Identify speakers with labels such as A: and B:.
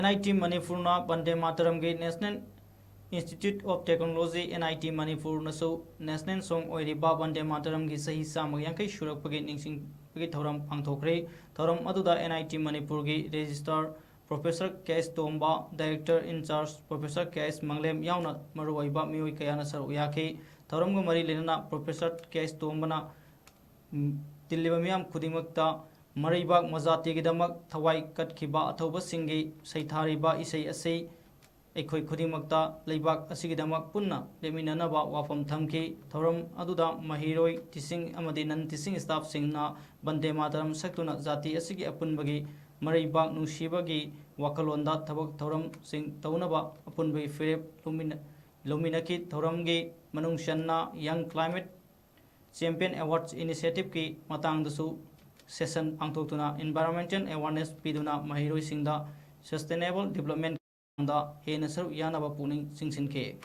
A: NIT Manipurna Bande Mataram ge National Institute of Technology NIT Manipur nasu National Song Oiriba Bande Mataram gi sahi samag yankai shurak pagi ningsing pagi thoram pangthokre thoram aduda NIT Manipur gi Registrar Professor K.S. Tomba Director in Charge Professor K.S. Manglem yauna maruwaiba mioi kayana saru yake thoram gu mari lenana Professor K.S. Tomba na Tiliba miyam khudingmakta Maribak Mazatigidamak Thawai Katkiba Athoba Singi Saithariba Isai Asai Ekhoi Khudingmakta Leibak Asigidamak Punna Leminanaba Wafam Thamki Thoram Aduda Mahiroi Tising Amadi Nan Tising Staff Singna Bande Mataram Saktuna Zati Asigi Apunbagi Maribak Nushibagi Wakalonda Thabak Thoram Sing Taunaba Apunbagi Firep Luminaki Thoramgi Manungshanna Young Climate Champion Awards Initiative ki Matang Dasu Session Pangtokuna Environmental Awareness Piduna Mahiroi Singda Sustainable Development da Hena Saru Yanaba Puning Singsin ke